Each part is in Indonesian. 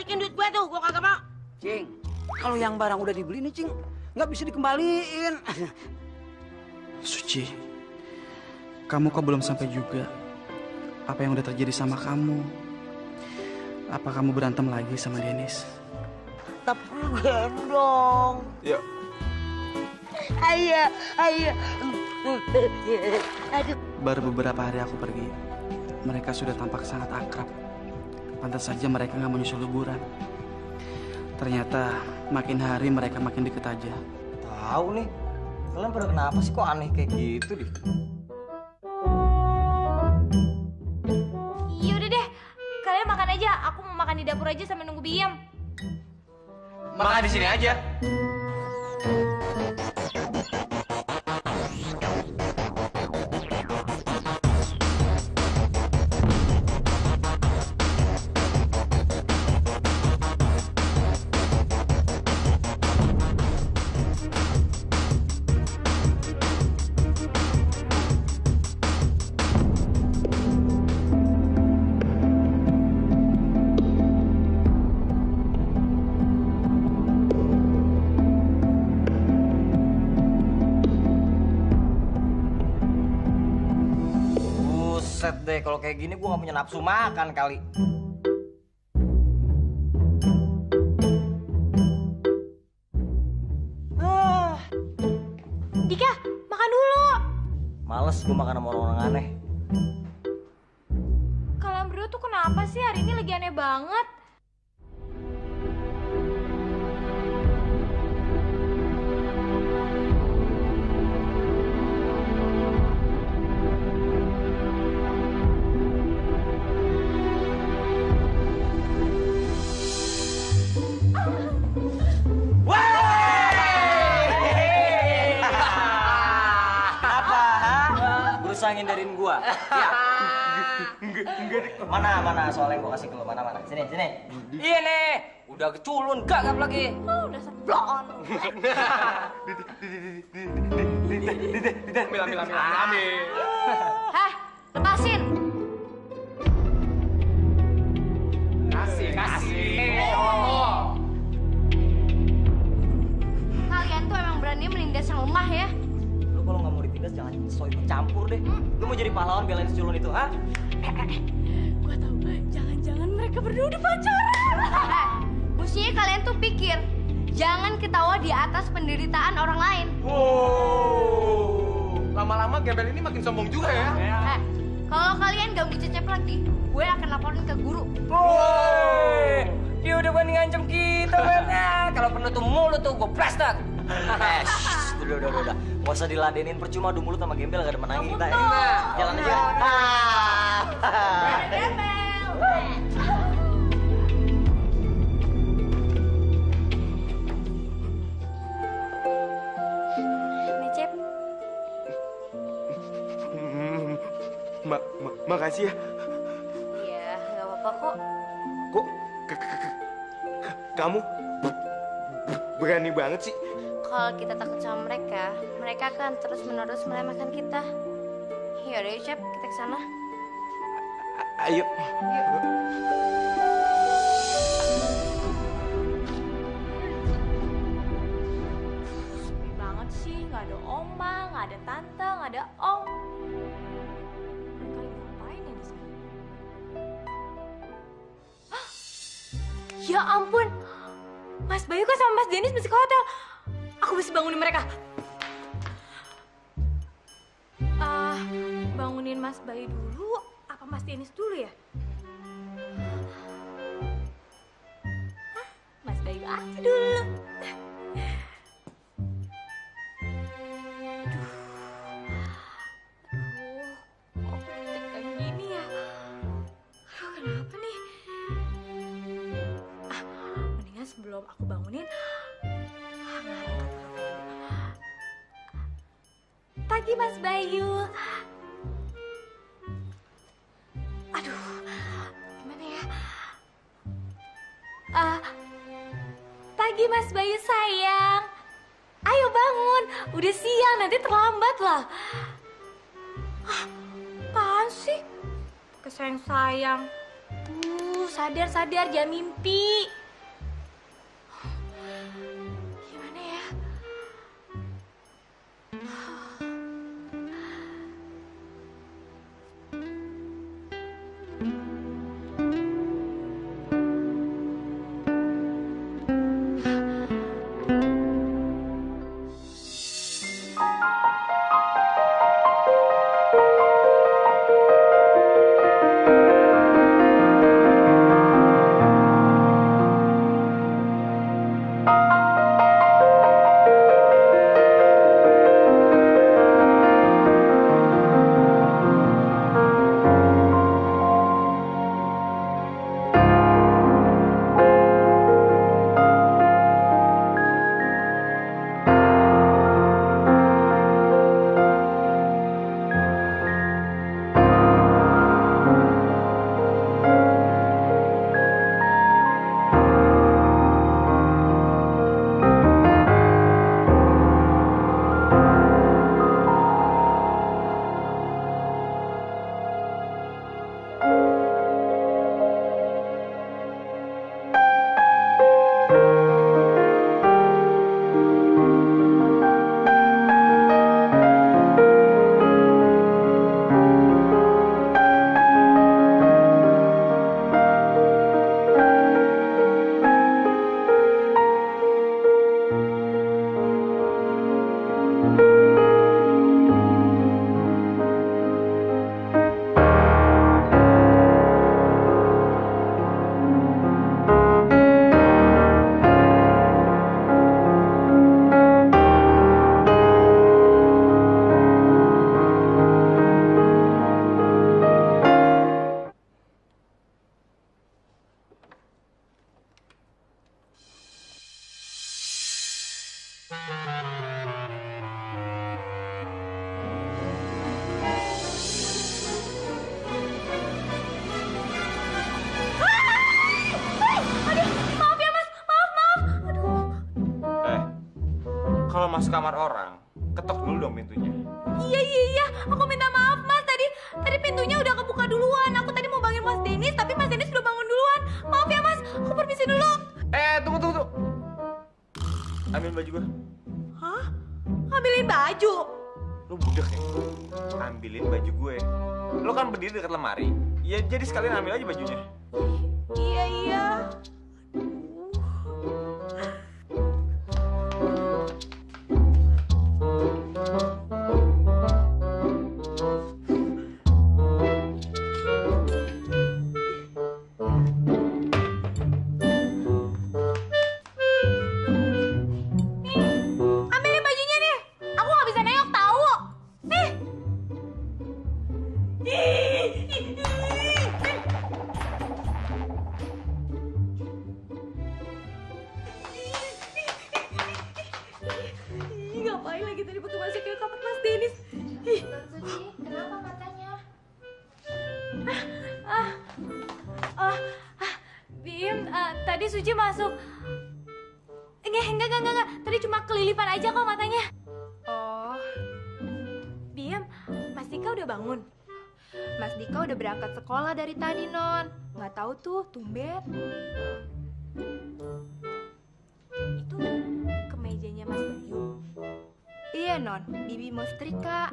balikin duit gue tuh, gue kagak mau. Cing, kalau yang barang udah dibeli nih, Cing, nggak bisa dikembaliin. Suci, kamu kok belum sampai juga? Apa yang udah terjadi sama kamu? Apa kamu berantem lagi sama Dennis? Tapi gendong. Ya. Ayah. Aduh. Baru beberapa hari aku pergi, mereka sudah tampak sangat akrab. Pantas saja mereka nggak mau nyusul liburan. Ternyata makin hari mereka makin deket aja. Tahu nih, kalian pada kenapa sih kok aneh kayak gitu deh? Iya udah deh, kalian makan aja. Aku mau makan di dapur aja sambil nunggu Biem. Makan di sini aja. Buset deh, kalau kayak gini gue gak punya nafsu makan kali. Dika, makan dulu. Males gue makan sama orang-orang aneh. Kalian berdua tuh kenapa sih hari ini lagi aneh banget? Berusaha ngindarin gue. Ya. Mana soal yang gue kasih ke lo, mana. Sini. Iya nih, udah keculun, gagap lagi. Oh, udah serblon. Ambil. Hah, lepasin. Kasih. Kalian tuh emang berani menindas yang lemah ya. Lu kalau nggak mau ditindas jangan so ikut campur deh. Lu mau jadi pahlawan belain si culun itu, ha? Gua tahu, jangan-jangan mereka berdua udah pacaran. Mestinya kalian tuh pikir, jangan ketawa di atas penderitaan orang lain. Wow. Lama-lama gembel ini makin sombong juga ya. Kalau kalian ganggu Cecep lagi, gue akan laporin ke guru. Woi, dia udah berani ngancam kita, Ben. Kalau penutup mulut tuh gue plastik. Udah. Gak usah diladenin, percuma adu mulut sama gembel gak ada menangin kita ya. Jalan aja. Gembel. Nih, Cep. Makasih ya. Iya, nggak apa-apa kok. Kok kamu berani banget sih? Kalau kita takut sama mereka, mereka akan terus-menerus meremehkan kita. Yaudah yuk, Cep, kita ke sana. Ayo. Sepi banget sih, nggak ada oma, nggak ada tante, nggak ada om. Mereka lagi ngapain ya di sana? Hah? Ya ampun, Mas Bayu kan sama Mas Dennis masih ke hotel. Aku mesti bangunin mereka. Bangunin Mas Bayu dulu, apa Mas Dennis dulu ya? Hah? Mas Bayu aja dulu. Kok deg-degan gini ya? Kenapa nih? Mendingan sebelum aku bangunin, pagi Mas Bayu. Aduh, gimana ya? Pagi Mas Bayu sayang. Ayo bangun, udah siang, nanti terlambat lah. Apaan sih? Pakai sayang-sayang. sadar, jangan mimpi. Gimana ya? Kalau masuk kamar orang, ketok dulu dong pintunya. Iya, aku minta maaf Mas. Tadi pintunya udah kebuka duluan. Aku tadi mau bangun Mas Denis, tapi Mas Denis udah bangun duluan. Maaf ya Mas, aku permisi dulu. Tunggu. Ambil baju gue. Hah? Ngambilin baju? Lu budak ya? Ambilin baju gue. Lu kan berdiri dekat lemari. Ya jadi sekalian ambil aja bajunya. Iya. Ambilin bajunya nih. Aku nggak bisa nengok tahu. Nih. Ngapain lagi tadi waktu masuk ke kamar Mas Denis? Suci, kenapa matanya? Bim, tadi Suci masuk. Enggak. Tadi cuma kelilipan aja kok matanya. Oh. Bim, Mas Dika udah bangun? Mas Dika udah berangkat sekolah dari tadi, Non. Nggak tahu tuh, tumben. Itu kemejanya Mas Bayu. Iya, Non. Bibi mau setrika.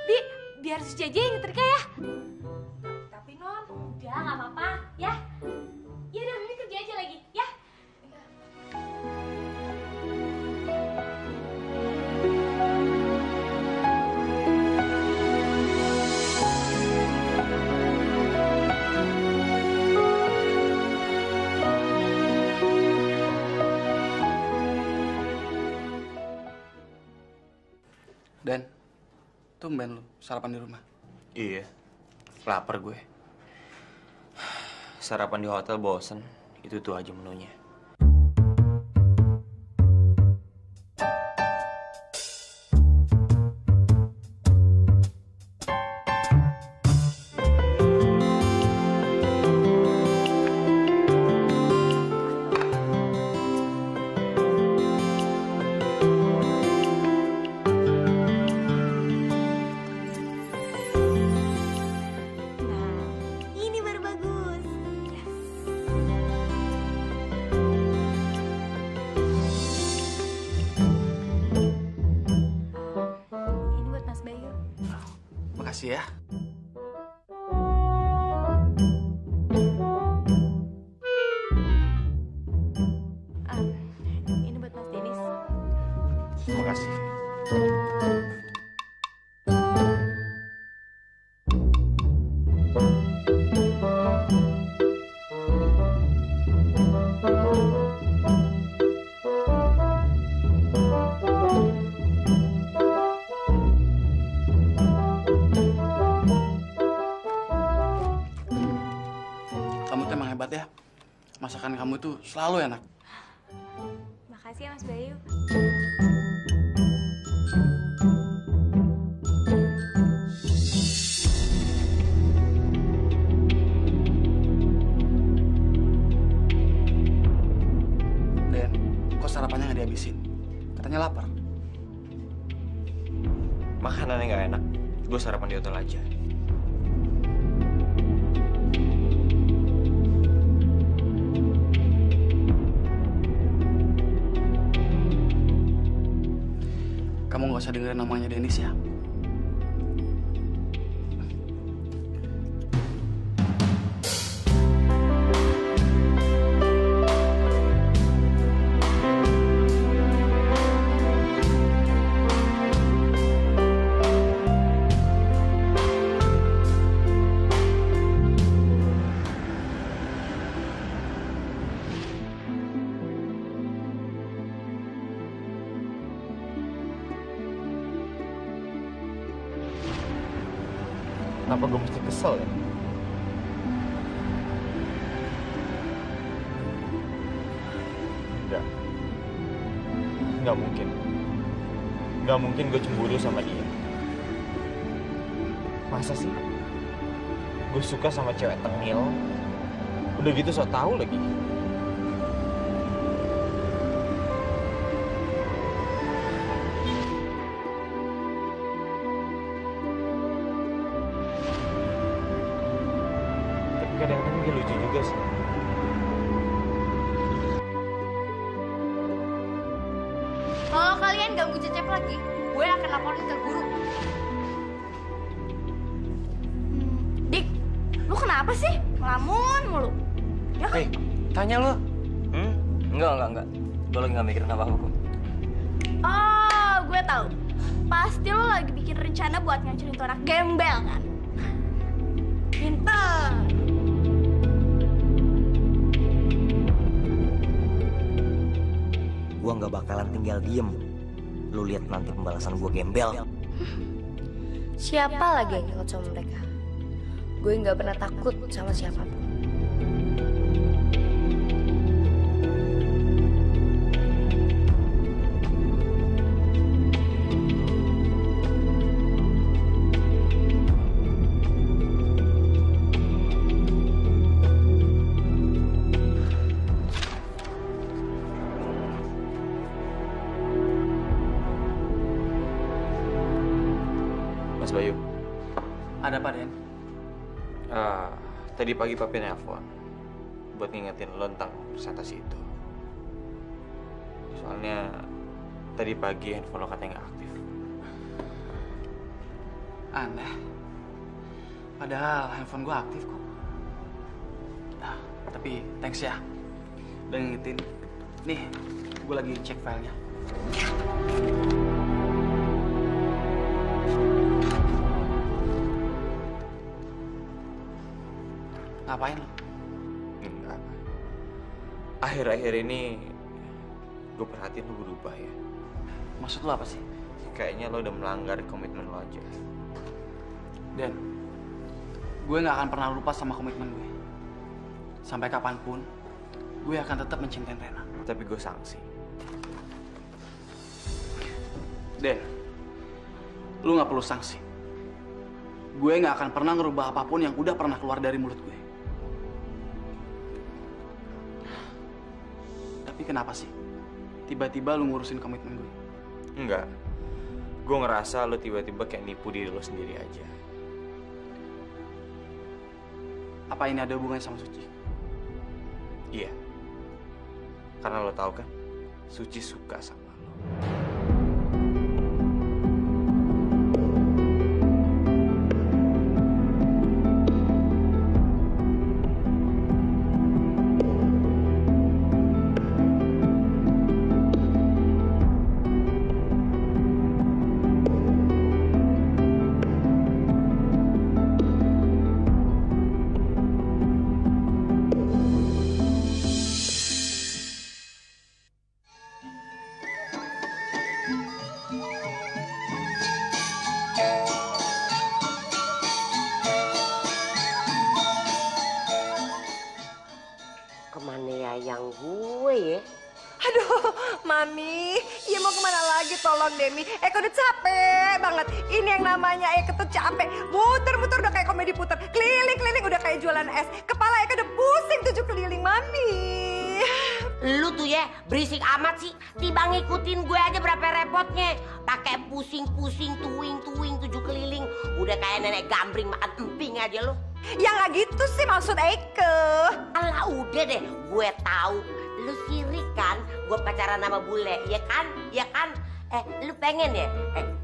Bi, biar Suci aja yang nyetrika ya. Tapi, Non, Udah, nggak apa-apa, ya. Ya udah, Bibi kerja aja lagi, ya. Dan tumben lu sarapan di rumah. Iya, lapar gue. Sarapan di hotel bosen, itu tuh aja menunya. Ini baru bagus. Makasih ya. Ini buat Mas Denis. Terima kasih. Kamu tuh emang hebat ya. Masakan kamu tuh selalu enak. Makasih ya Mas Bayu. Den, kok sarapannya nggak dihabisin? Katanya lapar. Makanannya nggak enak. Gue sarapan di hotel aja. Kamu nggak usah dengerin namanya Denis ya. Kenapa gue mesti kesel ya? Nggak mungkin. Nggak mungkin gue cemburu sama dia. Masa sih? Gue suka sama cewek tengil. Udah gitu sok tahu lagi. Tapi kadang-kadang dia lucu juga sih. Kalau kalian ganggu Cecep lagi, gue akan laporin ke guru. Dik, lu kenapa sih? Ngelamun mulu. Ya kan? Hei, tanya lo. Enggak. Gue lagi nggak mikirin apa-apa kok. Oh, gue tahu. Pasti lo lagi bikin rencana buat ngancurin tuh anak gembel kan? Pintar. Gue nggak bakalan tinggal diem. Lu lihat nanti pembalasan gue gembel. Siapa lagi yang ikut sama mereka? Gue nggak pernah takut sama siapapun. Mas Bayu, Ada apa, Den? tadi pagi papi nelpon buat ngingetin lo tentang presentasi itu. Soalnya tadi pagi handphone lo katanya nggak aktif. Aneh. Padahal handphone gue aktif kok. Nah, tapi thanks ya. Udah ngingetin. Nih, gue lagi cek filenya. Ngapain lo? Enggak. Akhir-akhir ini gue perhatiin lo berubah ya. Maksud lo apa sih? Kayaknya lo udah melanggar komitmen lo aja. Den, gue gak akan pernah lupa sama komitmen gue. Sampai kapanpun, gue akan tetap mencintai Rena. Tapi gue sanksi. Den, lu gak perlu sanksi. Gue gak akan pernah ngerubah apapun yang udah pernah keluar dari mulut gue. Tapi kenapa sih? Tiba-tiba lu ngurusin komitmen gue. Enggak. Gue ngerasa lo tiba-tiba kayak nipu diri lo sendiri aja. Apa ini ada hubungannya sama Suci? Iya. Karena lo tahu kan, Suci suka sama lo. Kemana ya yang gue ya? Aduh, Mami, ya mau kemana lagi tolong Demi. Eko udah capek banget. Ini yang namanya Eko tuh capek. Muter-muter udah kayak komedi puter. Keliling-keliling udah kayak jualan es. Kepala Eko udah pusing 7 keliling, Mami. Lu tuh ya berisik amat sih. Tiba ngikutin gue aja berapa repotnya. Pakai pusing-pusing, tuing-tuing 7 keliling. Udah kayak nenek gambring makan emping aja lu. Ya nggak gitu sih maksud Eko. Alah udah deh, gue tahu. Lu sirik kan, gue pacaran sama bule, ya kan? Ya kan? Lu pengen ya?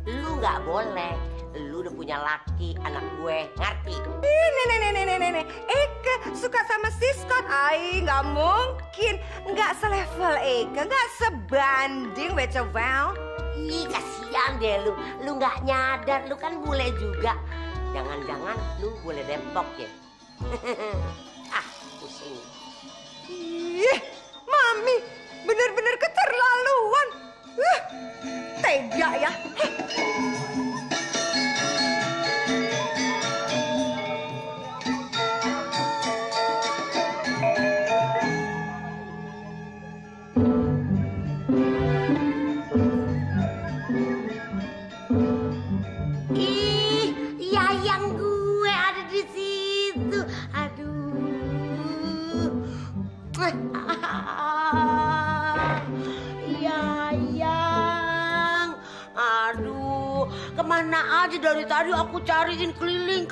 Lu nggak boleh. Lu udah punya laki, anak gue, ngerti? Nih. Eke suka sama si Scott. Ay, nggak mungkin. Nggak selevel Eke, nggak sebanding, beca wow. Ih, kasihan deh lu. Lu nggak nyadar, lu kan bule juga. Jangan-jangan lu bule Depok ya? Pusing. Ih, Mami, bener-bener keterlaluan. Tega ya. Ih, yayang gue ada di situ. Aduh. Yayang. Aduh, kemana aja dari tadi aku cariin keliling.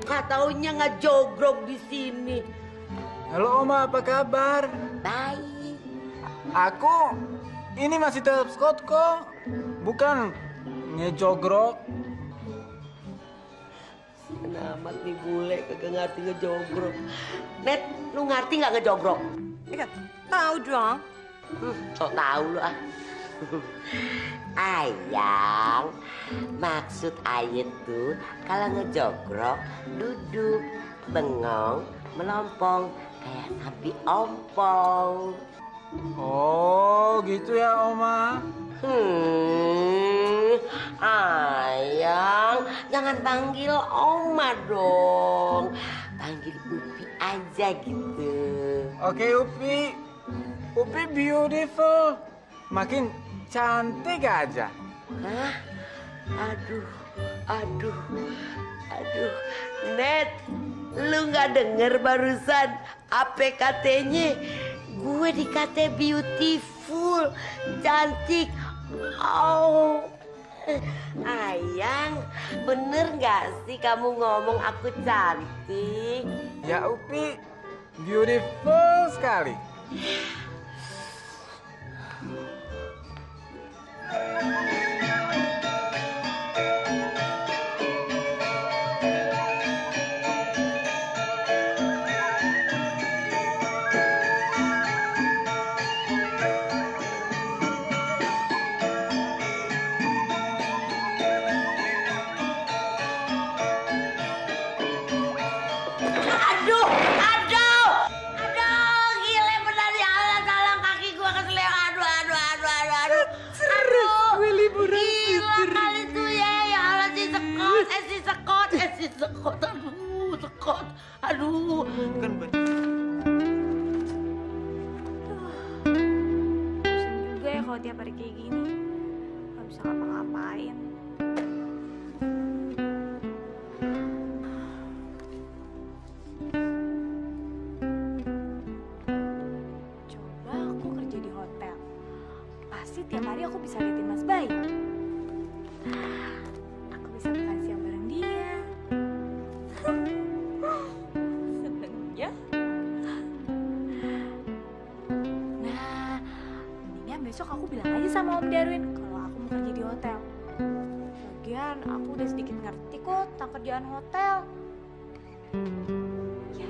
Nggak taunya ngejogrok di sini. Halo Oma, apa kabar? Baik. Aku ini masih tetap Scott kok. Bukan ngejogrok. Amat nih bule kagak ngerti ngejogrok. Net, lu ngerti nggak ngejogrok? Eka, tahu dong. Sok tahu lu ah. Ayang, maksud Ayet tuh kalau ngejogrok duduk, bengong, melompong kayak sapi ompong. Oh, gitu ya Oma. Ayang, jangan panggil Oma dong. Panggil Upi aja gitu. Oke Upi. Upi beautiful. Makin cantik aja. Hah? Aduh. Net, lu nggak denger barusan apa katanya? Gue dikata beautiful, cantik. Oh, Ayang, bener nggak sih kamu ngomong aku cantik? Ya Upi, beautiful sekali. Aduh, gile benar ya Allah, salah kaki gua keseleo. Aduh. Gue liburan. Gila kali tuh ya Allah si sekot. Aduh, sekot. Aduh. Kan Pusing juga ya kalau tiap hari kayak gini. Gak bisa ngapa-ngapain. Coba aku kerja di hotel. Pasti tiap hari aku bisa liatin Mas Bayu. Aku bisa makan siang bareng dia. Seneng ya? Nah, mendingan besok aku bilang aja sama Om Darwin kalau aku mau kerja di hotel. Lagian aku udah sedikit ngerti kok tentang kerjaan hotel. Ya,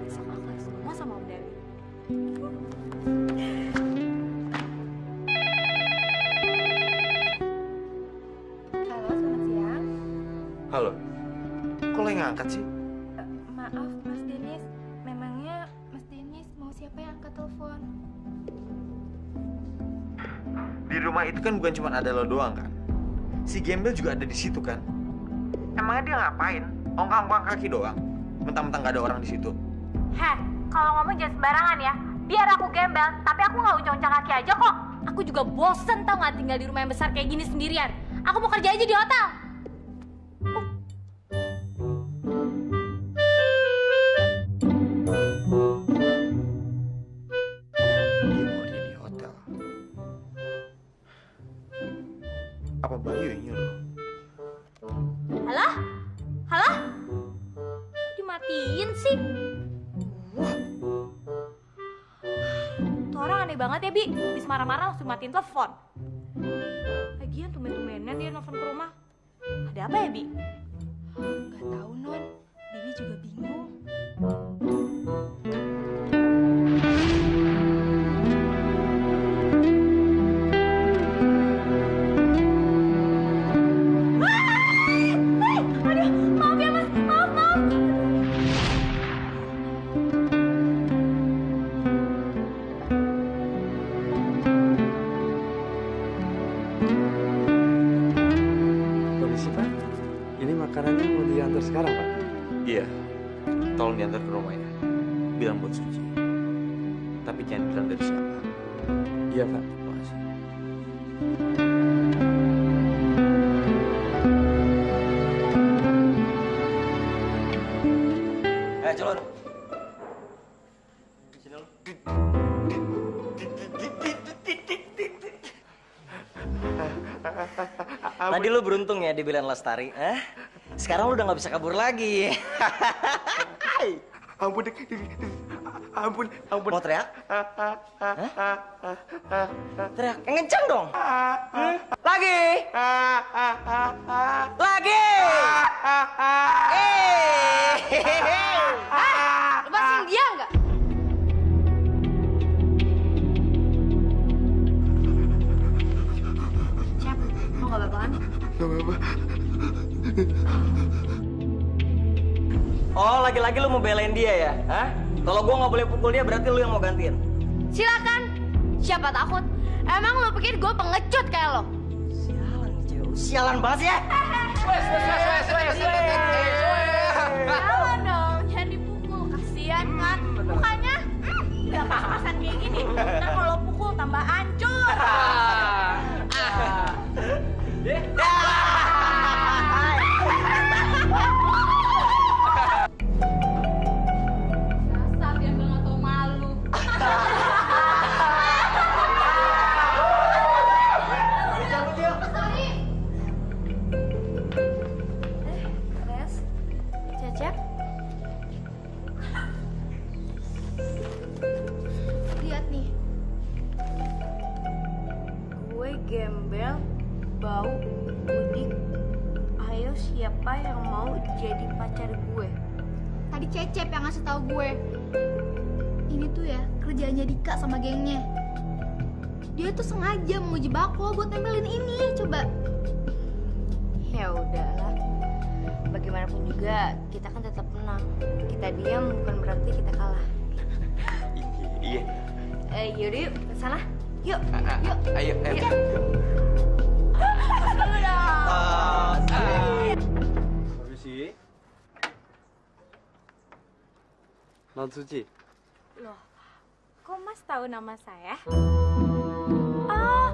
besok aku langsung ngomong sama Om Darwin. Halo, selamat siang. Halo. Kok lo yang ngangkat sih? Maaf, Mas Denis. Memangnya Mas Denis mau siapa yang angkat telepon? Di rumah itu kan bukan cuma ada lo doang kan? Si Gembel juga ada di situ kan? Emangnya dia ngapain? Ongkang-ongkang kaki doang? Mentang-mentang gak ada orang di situ. Heh, kalau ngomong jangan sembarangan ya. Biar aku gembel, tapi aku nggak uncang-uncang kaki aja kok. Aku juga bosen tau nggak tinggal di rumah yang besar kayak gini sendirian. Aku mau kerja aja di hotel. Dia mau kerja di hotel. Apa Bayu yang nyuruh? Halo? Halo? Kok dimatiin sih? Tuh orang aneh banget ya, Bi. Habis marah-marah langsung matiin telepon. Lagian tumben-tumbenan dia nelfon ke rumah. Ada apa ya, Bi? Gak tahu, Non. Bibi juga bingung. Aduh, maaf ya, Mas. Maaf. Permisi Pak, ini makanannya mau diantar sekarang Pak? Iya. Tolong diantar ke rumah ya. Bilang buat Suci. Tapi jangan bilang dari siapa. Iya Pak. Terima kasih. Culun. Sini lu. Tadi lu beruntung ya dibilang Lestari, Sekarang lu udah nggak bisa kabur lagi. Ampun, ampun. Mau teriak? Teriak, yang kenceng dong. Lagi. Lepasin dia nggak? Cep, mau nggak apa-apaan? Oh, lagi-lagi lu mau belain dia ya? Kalau gua nggak boleh pukul dia, berarti lu yang mau gantiin. Silakan. Siapa takut? Emang lo pikir gue pengecut kayak lo? Sialan nih cewek, sialan banget ya. Jangan dong, jangan dipukul. Kasian kan. Mukanya udah pas-pasan kayak gini. Ntar kalau pukul tambah hancur. Dasar dia nggak tau malu. Res, Cecep, Lihat nih. gue gembel, bau, udik. Ayo siapa yang mau jadi pacar gue? Tadi Cecep yang ngasih tahu gue. Ini tuh ya kerjanya Dika sama gengnya. Dia tuh sengaja mau jebak lo buat nempelin ini. Coba. Ya udahlah. Bagaimanapun juga kita kan tetap menang. Kita diam bukan berarti kita kalah. Iya. Yaudah yuk ke sana. Yuk. Ayo. Permisi. Non Suci. Loh, kok Mas tahu nama saya? Oh,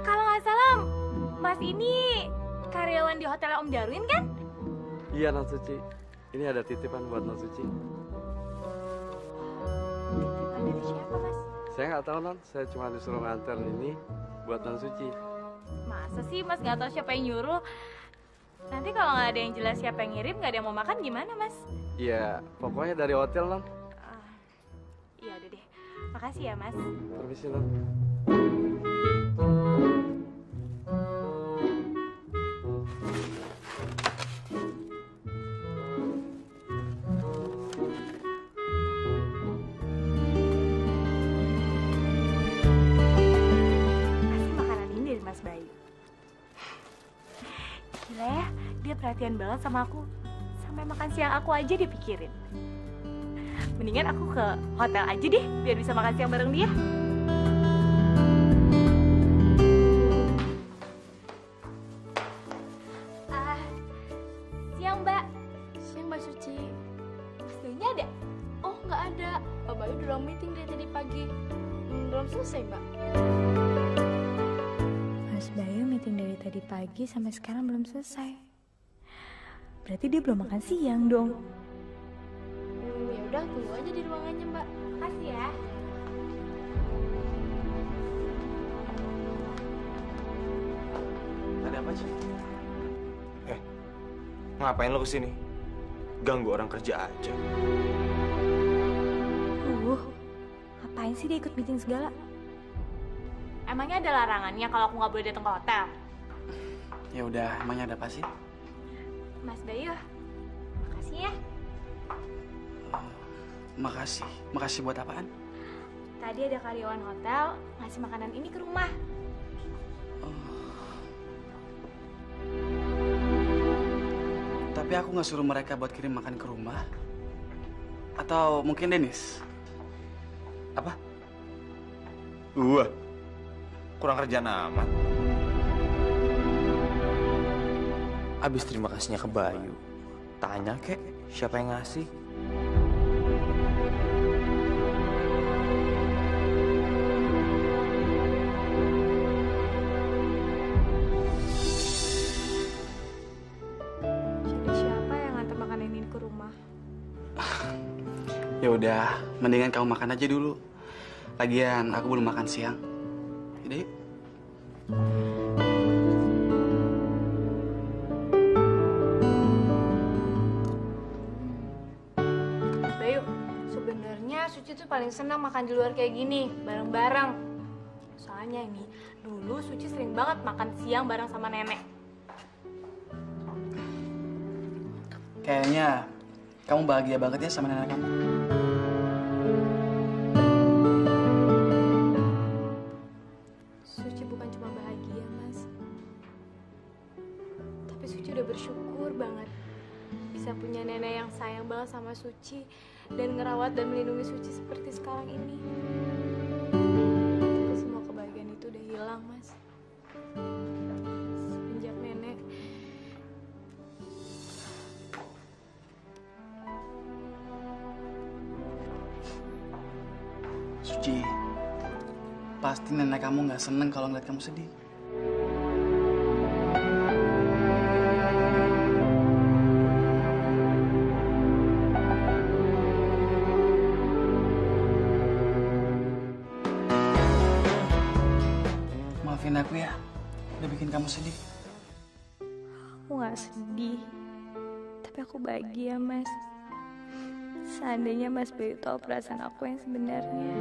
kalau nggak salah Mas ini karyawan di hotel Om Darwin kan? Iya Non Suci. Ini ada titipan buat Non Suci. Titipan dari siapa Mas? Saya nggak tahu Non, saya cuma disuruh nganter ini buat Non Suci. Masa sih Mas nggak tahu siapa yang nyuruh? Nanti kalau nggak ada yang jelas siapa yang ngirim, nggak ada yang mau makan gimana Mas? Iya, pokoknya dari hotel Non. Iya udah deh, makasih ya Mas. Permisi Non. Kasih makanan ini dari Mas Bayu. Gila ya, dia perhatian banget sama aku. Sampai makan siang aku aja dipikirin. Mendingan aku ke hotel aja deh, biar bisa makan siang bareng dia. Siang Mbak. Siang Mbak Suci. Mas Bayunya ada? Oh nggak ada. Pak Bayu udah meeting dari tadi pagi. Belum selesai, Mbak. Mas Bayu meeting dari tadi pagi sampai sekarang belum selesai. Berarti dia belum makan siang dong. Ya udah, tunggu aja di ruangannya, Mbak. Makasih ya. Ada apa, Ci? Ngapain lo kesini? Ganggu orang kerja aja. Ngapain sih dia ikut meeting segala? Emangnya ada larangannya kalau aku nggak boleh datang ke hotel? Ya udah, emangnya ada apa sih? Mas Bayu, makasih ya. Makasih. Makasih buat apaan? Tadi ada karyawan hotel ngasih makanan ini ke rumah. Tapi aku nggak suruh mereka buat kirim makan ke rumah. Atau mungkin Dennis? Apa? Gua? Kurang kerjaan amat. Abis terima kasihnya ke Bayu, tanya kek siapa yang ngasih. Jadi siapa yang nganter makanan ini ke rumah? Ya udah, mendingan kamu makan aja dulu. Lagian aku belum makan siang. Yaudah yuk. Bayu, sebenarnya Suci tuh paling senang makan di luar kayak gini, bareng-bareng. Soalnya nih, dulu Suci sering banget makan siang bareng sama nenek. Kayaknya kamu bahagia banget ya sama nenek kamu. Suci bukan cuma bahagia, Mas. Tapi Suci udah bersyukur banget bisa punya nenek yang sayang banget sama Suci dan ngerawat dan melindungi Suci seperti sekarang ini. Tapi semua kebahagiaan itu udah hilang, Mas. Semenjak nenek. Suci, pasti nenek kamu nggak seneng kalau ngeliat kamu sedih. Maafin aku ya, udah bikin kamu sedih. Aku gak sedih, tapi aku bahagia, Mas. Seandainya Mas Bayu tahu perasaan aku yang sebenarnya.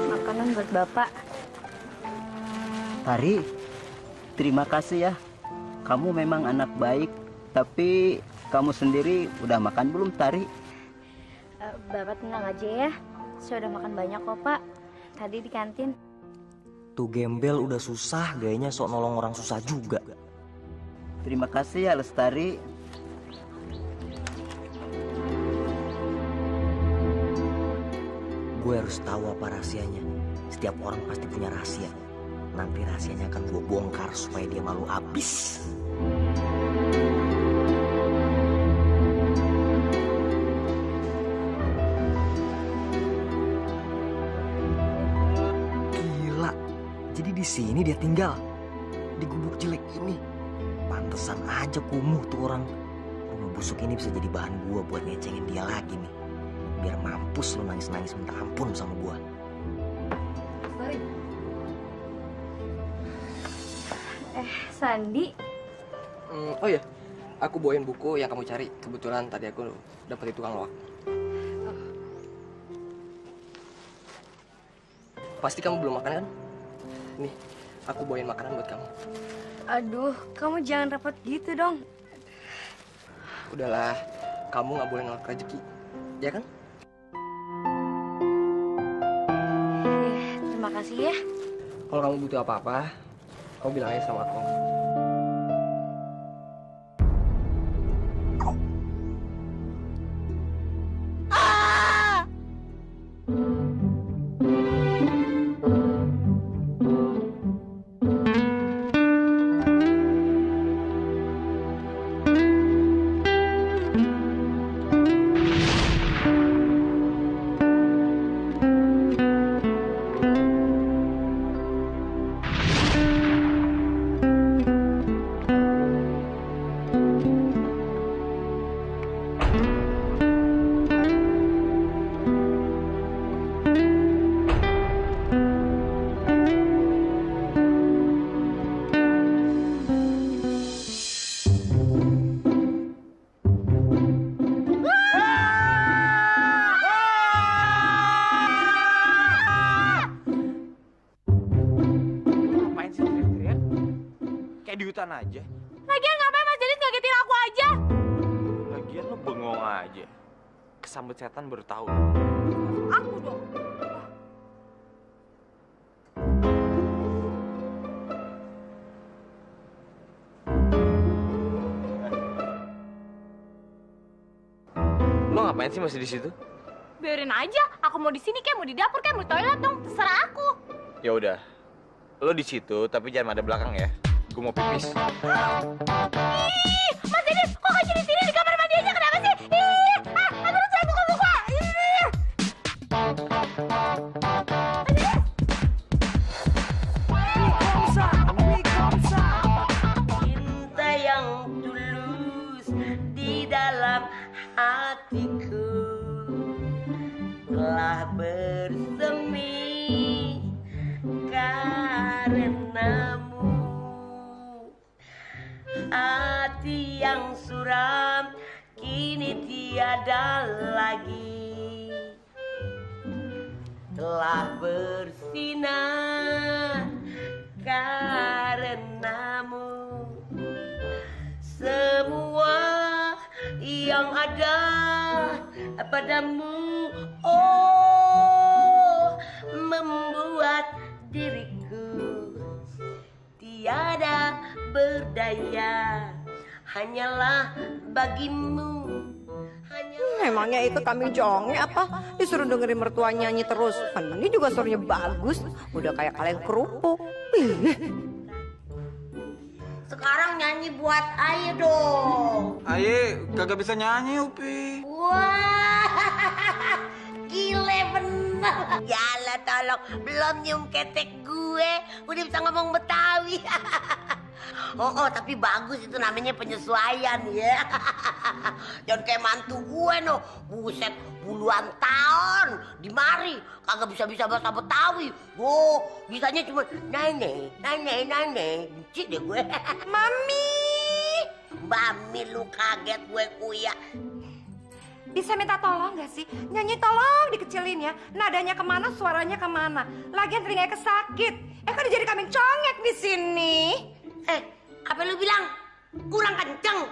Makanan buat Bapak. Tari, terima kasih ya. Kamu memang anak baik, tapi kamu sendiri udah makan belum, Tari? Bapak tenang aja ya. Saya udah makan banyak kok, Pak. Tadi di kantin. Tuh gembel udah susah, gayanya sok nolong orang susah juga. Terima kasih ya, Lestari. Gue harus tahu apa rahasianya. Setiap orang pasti punya rahasia. Nanti rahasianya akan gue bongkar supaya dia malu abis. Gila, jadi di sini dia tinggal. Di gubuk jelek ini. Pantesan aja kumuh tuh orang. Rumah busuk ini bisa jadi bahan gue buat ngecengin dia lagi nih. Biar mampus lu nangis-nangis minta ampun sama gue. Sandi. Oh iya, aku bawain buku yang kamu cari. Kebetulan tadi aku dapet di tukang loak. Pasti kamu belum makan kan? Nih, aku bawain makanan buat kamu. Aduh, kamu jangan repot gitu dong. Udahlah, kamu nggak boleh nolak rezeki. ya kan? Terima kasih ya. Kalau kamu butuh apa-apa, kamu bilang aja sama aku. Ngapain sih teriak-teriak? Kayak di hutan aja. Lagian ngapain Mas Dennis ngagetin aku aja? Lagian lo bengong aja. Kesambet setan baru tahu. Aku dong. Lo ngapain sih masih di situ? Biarin aja, aku mau di sini kayak mau di dapur kayak mau di toilet dong, terserah aku. Ya udah. Lo di situ tapi jangan ada belakang ya. Gue mau pipis. Ih, Mas Dennis, kok aja di sini di kamar mandi aja kenapa sih? Ih, aku udah buka-buka. Ih. Cinta yang tulus di dalam hatiku telah bersemi karenamu. Hati yang suram kini tiada lagi, telah bersinar karenamu. Semua yang ada padamu, oh, membuat diriku tiada berdaya, hanyalah bagimu. Emangnya itu kambing jonge apa? Disuruh dengerin mertua nyanyi terus. Kan ini juga suaranya bagus. Udah kayak kaleng kerupuk. Sekarang nyanyi buat Aye dong. Aye, kagak bisa nyanyi, Upi. Wah, gile bener. Yalah tolong, belum nyium ketek gue, udah bisa ngomong Betawi. Oh, tapi bagus itu namanya penyesuaian ya. Jangan kayak mantu gue no, buset puluhan tahun di mari kagak bisa bahasa Betawi. Oh, bisanya cuma nane. Benci deh gue. Mami lu kaget gue kuya. Bisa minta tolong gak sih? Nyanyi tolong dikecilin ya. Nadanya kemana, suaranya kemana. Lagian telinganya kesakit. Kan jadi kambing congek di sini. Apa lu bilang? Kurang kenceng.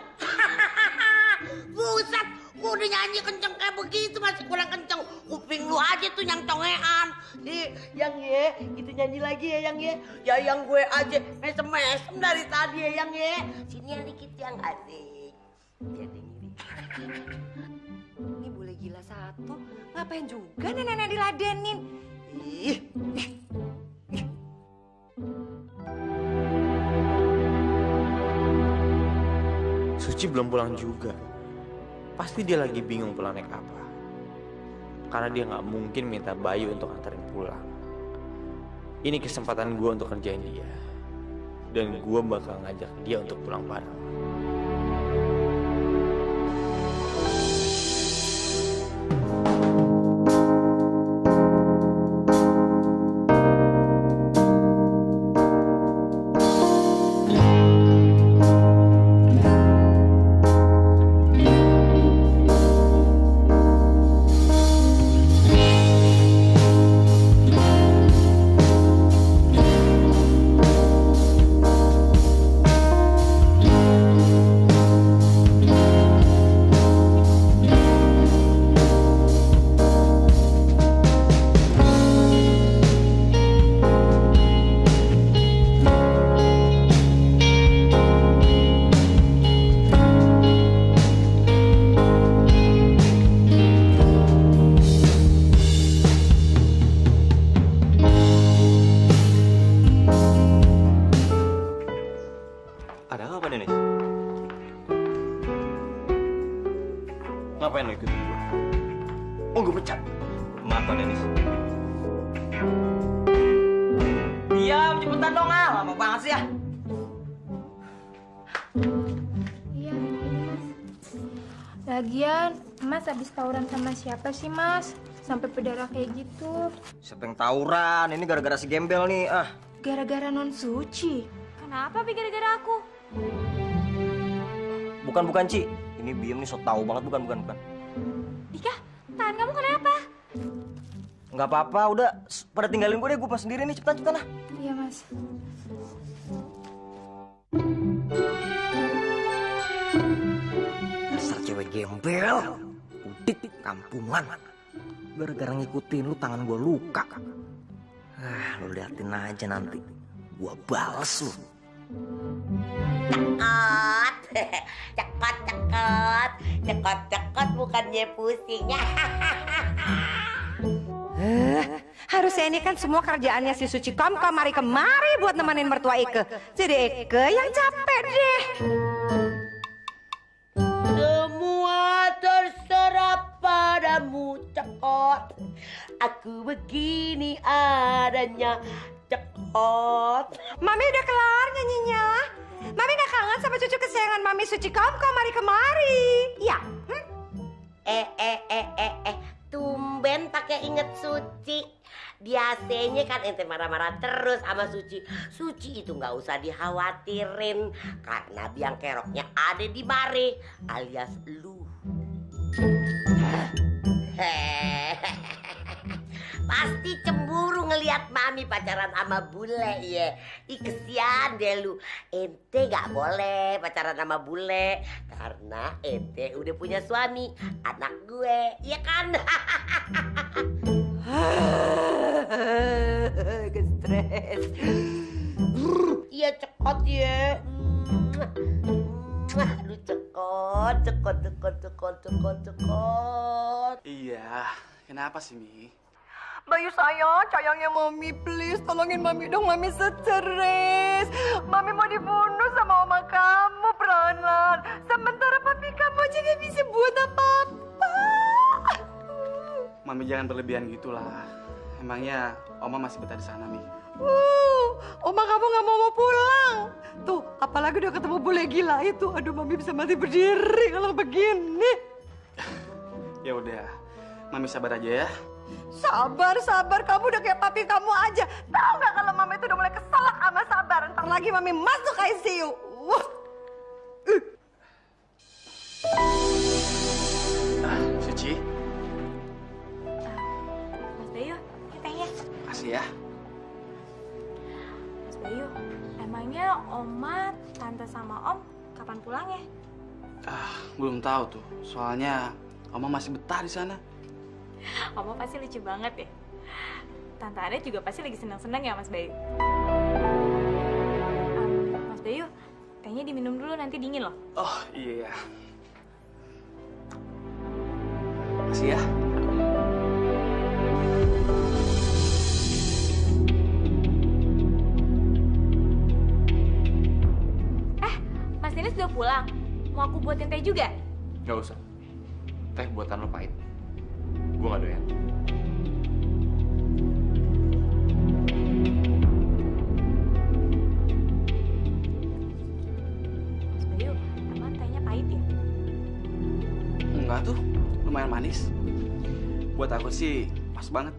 Buset, gua udah nyanyi kenceng kayak begitu masih kurang kenceng. Kuping lu aja tuh yang congean. Yang ye, itu nyanyi lagi ya yang ye. Ya yang gue aja mesem dari tadi ya yang ye. Sini yang dikit yang asik. Jadi Ini bule gila satu. Ngapain juga nenek-nenek diladenin? Suci belum pulang juga. Pasti dia lagi bingung pulang naik apa. Karena dia nggak mungkin minta Bayu untuk antarin pulang. Ini kesempatan gue untuk kerjain dia. Dan gue bakal ngajak dia untuk pulang bareng. Pucat. Maaf, Pak Denis. Diam, cepetan dong, Al. Lama banget sih ya. Iya, ini Mas. Lagian, Mas habis tawuran sama siapa sih, Mas? Sampai berdarah kayak gitu. Siapa yang tawuran? Ini gara-gara si Gembel nih. Gara-gara non suci. Kenapa Pi gara-gara aku? Bukan, Ci. Ini Biem nih so tau banget. Bukan. Dika, tangan kamu kenapa? Nggak apa-apa, udah. Pada tinggalin gue deh, gue pas sendiri nih. Cepetan lah. Iya, Mas. Dasar cewek gembel. Udik, kampungan. Gara-gara ngikutin lu, tangan gue luka. Lu liatin aja nanti. Gue bales lu. Cekot bukannya pusing. Harusnya ini kan semua kerjaannya si Suci Komkom kemari buat nemenin mertua Ike. Jadi Ike yang capek deh. Semua terserah padamu, Cekot. Aku begini adanya, Cekot. Mami udah kelar nyanyinya. Mami gak kangen sama cucu kesayangan Mami Suci Komkom kemari. Iya. Tumben pakai inget Suci. Biasanya kan ente marah-marah terus sama Suci. Suci itu nggak usah dikhawatirin karena biang keroknya ada di mare alias lu. Pasti cemburu ngelihat Mami pacaran sama bule ya. Ih kesian deh lu. Ente gak boleh pacaran sama bule karena ente udah punya suami, anak gue, iya kan? Kestres. Iya Cekot ya. Aduh Cekot. Iya, kenapa sih, Mi? Bayu sayangnya Mami, please tolongin Mami dong, Mami stres. Mami mau dibunuh sama oma kamu, Pranan. Sementara papi kamu aja gak bisa buat apa-apa. Mami jangan berlebihan gitulah. Emangnya Oma masih betah di sana, Mi? Oma kamu gak mau pulang. Tuh, apalagi udah ketemu bule gila itu. Aduh, Mami bisa mati berdiri kalau begini. Ya udah, Mami sabar aja ya. Sabar, kamu udah kayak papi kamu aja. Tahu nggak kalau Mami itu udah mulai keselak sama Sabar. Ntar lagi Mami masuk ICU. Suci. Mas Bayu, kitanya. Makasih ya. Mas Bayu, emangnya Oma, Tante sama Om kapan pulangnya? Belum tahu tuh. Soalnya Oma masih betah di sana. Oma pasti lucu banget ya. Tante Ade juga pasti lagi senang-senang ya Mas Bayu. Mas Bayu, tehnya diminum dulu nanti dingin loh. Oh iya. Makasih ya. Mas Dinis udah pulang. Mau aku buatin teh juga? Gak usah. Teh buatan lo pahit. Gue gak doyan. Mas Bayu, emang tehnya pahit ya? Enggak tuh, lumayan manis. Buat aku sih pas banget.